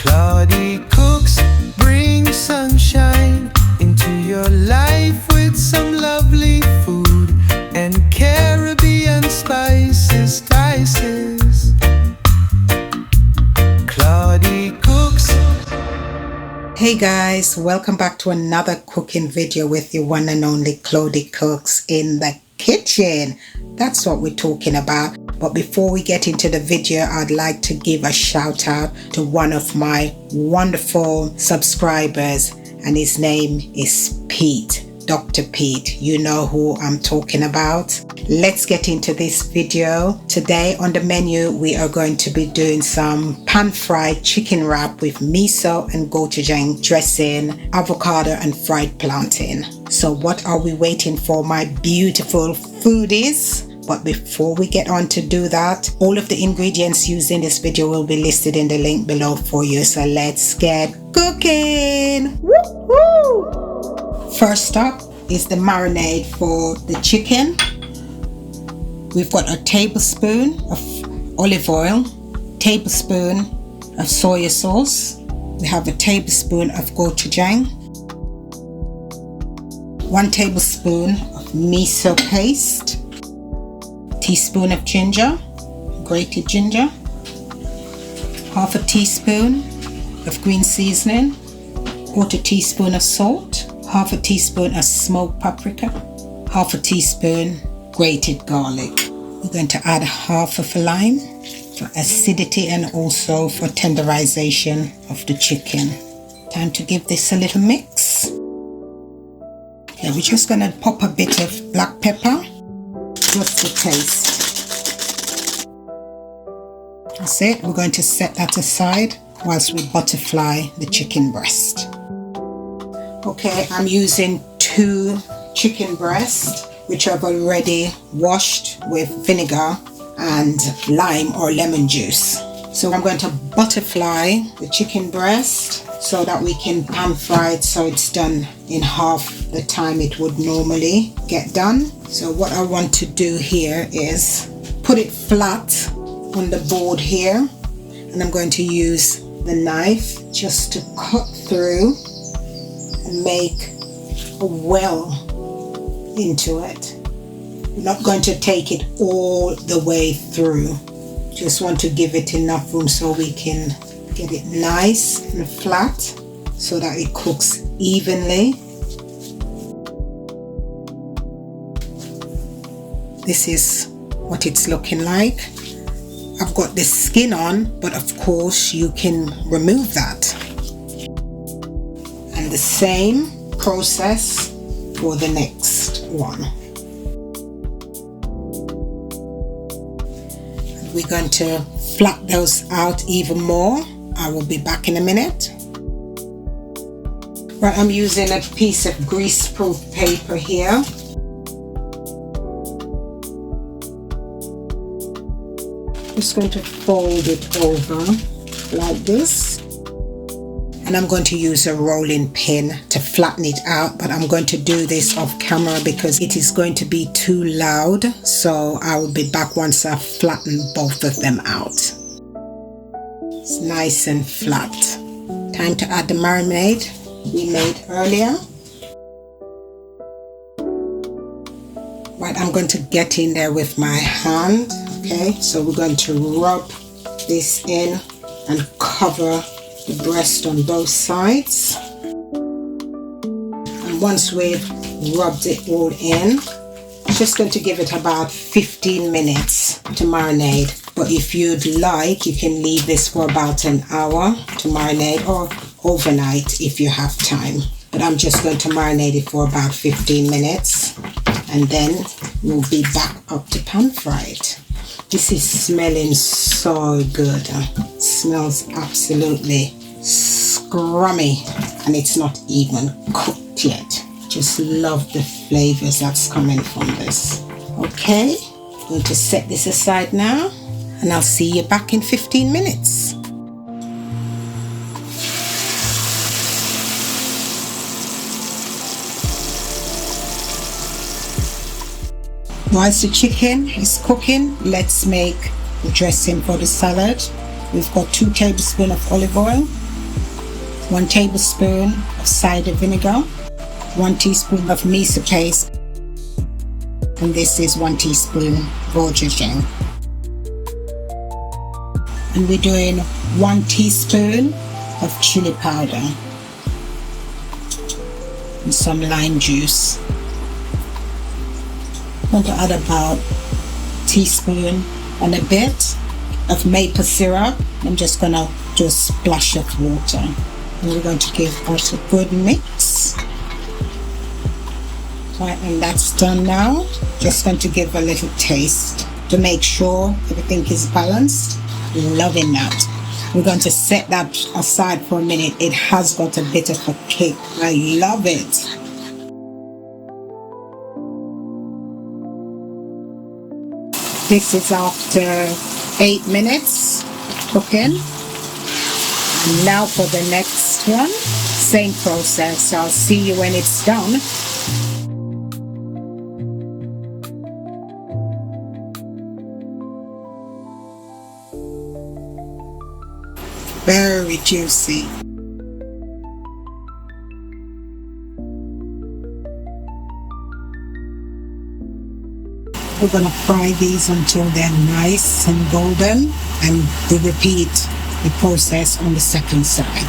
Claudia cooks, bring sunshine into your life with some lovely food and Caribbean spices, spices. Claudia cooks. Hey guys, welcome back to another cooking video with your one and only Claudia Cooks in the kitchen. That's what we're talking about. But before we get into the video, I'd like to give a shout out to one of my wonderful subscribers, and his name is Pete. Dr. Pete, you know who I'm talking about. Let's get into this video. Today on the menu, we are going to be doing some pan-fried chicken wrap with miso and gochujang dressing, avocado and fried plantain. So what are we waiting for, my beautiful foodies? But before we get on to do that, all of the ingredients used in this video will be listed in the link below for you. So let's get cooking. Woo-hoo! First up is the marinade for the chicken. We've got a tablespoon of olive oil, tablespoon of soy sauce. We have a tablespoon of gochujang, 1 tablespoon of miso paste, teaspoon of ginger, grated ginger, half a teaspoon of green seasoning, 1/4 teaspoon of salt, half a teaspoon of smoked paprika, half a teaspoon grated garlic. We're going to add half of a lime for acidity and also for tenderization of the chicken. Time to give this a little mix. Okay, we're just going to pop a bit of black pepper, just to taste. That's it. We're going to set that aside whilst we butterfly the chicken breast. Okay, I'm using 2 chicken breasts, which I've already washed with vinegar and lime or lemon juice. So I'm going to butterfly the chicken breast so that we can pan fry it so it's done in half the time it would normally get done. So what I want to do here is put it flat on the board here, and I'm going to use the knife just to cut through and make a well into it. I'm not going to take it all the way through. Just want to give it enough room so we can get it nice and flat so that it cooks evenly. This is what it's looking like. I've got the skin on, but of course you can remove that. And the same process for the next one. And we're going to flat those out even more. I will be back in a minute. Right, I'm using a piece of grease-proof paper here. Just going to fold it over like this, and I'm going to use a rolling pin to flatten it out, but I'm going to do this off camera because it is going to be too loud, so I will be back once I've flattened both of them out. It's nice and flat. Time to add the marinade we made earlier. Right, I'm going to get in there with my hand. Okay, so we're going to rub this in and cover the breast on both sides. And once we've rubbed it all in, just going to give it about 15 minutes to marinate. But if you'd like, you can leave this for about an hour to marinate, or overnight if you have time. But I'm just going to marinate it for about 15 minutes, and then we'll be back up to pan fry it. This is smelling so good. It smells absolutely scrummy, and it's not even cooked yet. Just love the flavors that's coming from this. Okay, I'm going to set this aside now, and I'll see you back in 15 minutes. Whilst the chicken is cooking, let's make the dressing for the salad. We've got 2 tablespoons of olive oil, 1 tablespoon of cider vinegar, 1 teaspoon of miso paste, and this is 1 teaspoon gochujang. And we're doing 1 teaspoon of chili powder and some lime juice. I'm going to add about a teaspoon and a bit of maple syrup. I'm just going to do a splash of water. And we're going to give us a good mix. Right, and that's done now. Just going to give a little taste to make sure everything is balanced. Loving that. We're going to set that aside for a minute. It has got a bit of a kick. I love it. This is after 8 minutes cooking. And now for the next one. Same process. I'll see you when it's done. Very juicy. We're going to fry these until they're nice and golden, and we repeat the process on the second side.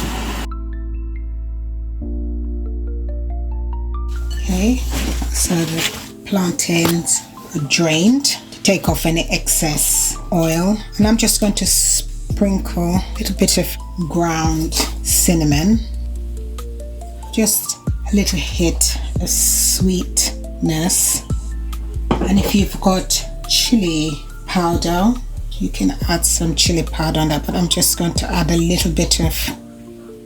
Okay, so the plantains are drained to take off any excess oil, and I'm just going to sprinkle a little bit of ground cinnamon, just a little hit of sweetness. And if you've got chili powder, you can add some chili powder on that, but I'm just going to add a little bit of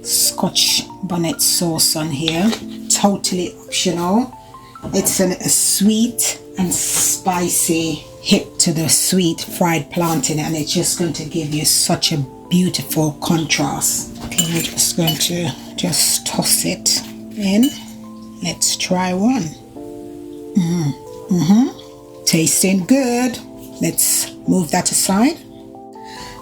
Scotch bonnet sauce on here. Totally optional. It's a sweet and spicy hit to the sweet fried plantain, and it's just going to give you such a beautiful contrast. Okay, I'm just going to just toss it in. Let's try one. Tasting good. Let's move that aside.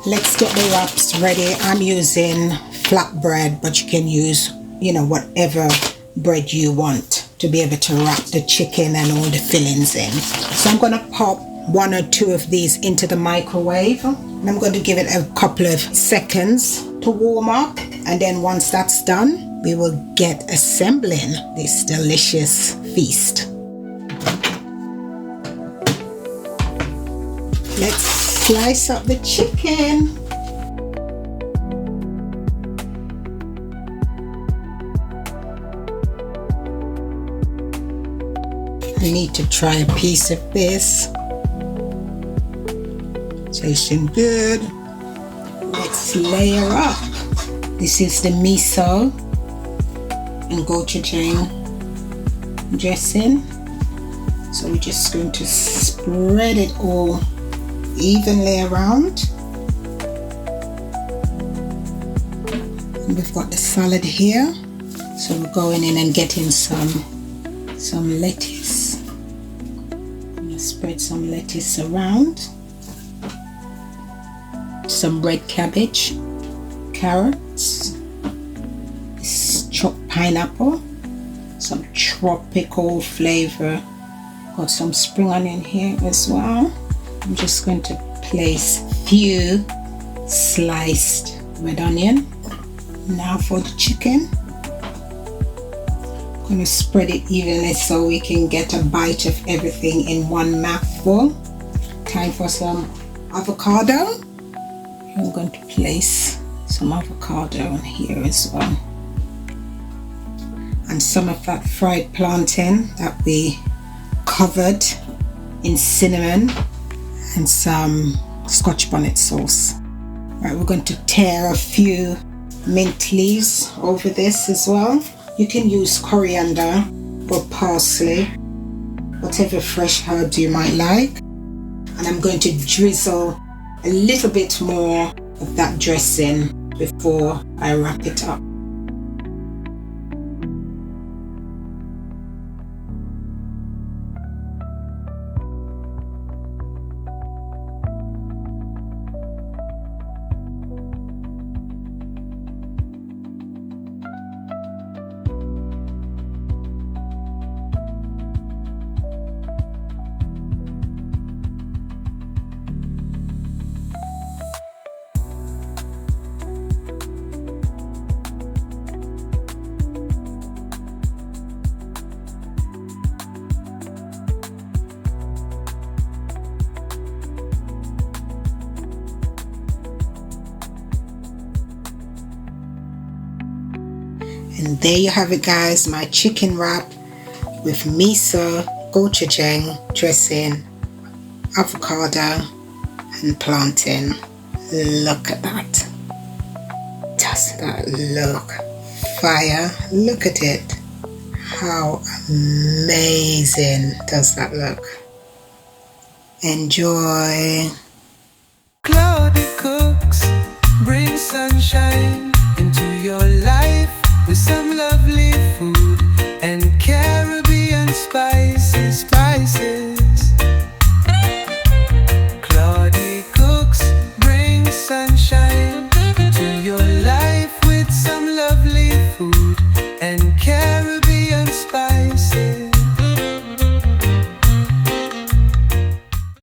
Let's get the wraps ready. I'm using flatbread, but you can use, whatever bread you want to be able to wrap the chicken and all the fillings in. So I'm going to pop 1 or 2 of these into the microwave, and I'm going to give it a couple of seconds to warm up, and then once that's done, we will get assembling this delicious feast. Let's slice up the chicken. I need to try a piece of this. Tasting good. Let's layer up. This is the miso and gochujang dressing. So we're just going to spread it all evenly around. And we've got the salad here. So we're going in and getting some lettuce. I'm going to spread some lettuce around. Some red cabbage, carrots, this chopped pineapple, some tropical flavor. Got some spring onion here as well. I'm just going to place a few sliced red onion. Now for the chicken. I'm going to spread it evenly so we can get a bite of everything in one mouthful. Time for some avocado. I'm going to place some avocado on here as well. And some of that fried plantain that we covered in cinnamon and some Scotch bonnet sauce. Right, we're going to tear a few mint leaves over this as well. You can use coriander or parsley, whatever fresh herbs you might like. And I'm going to drizzle a little bit more of that dressing before I wrap it up. And there you have it, guys, my chicken wrap with Miso-Gochujang dressing, avocado and plantain. Look at that. Does that look fire? Look at it. How amazing does that look? Enjoy. Cloudy cooks bring sunshine into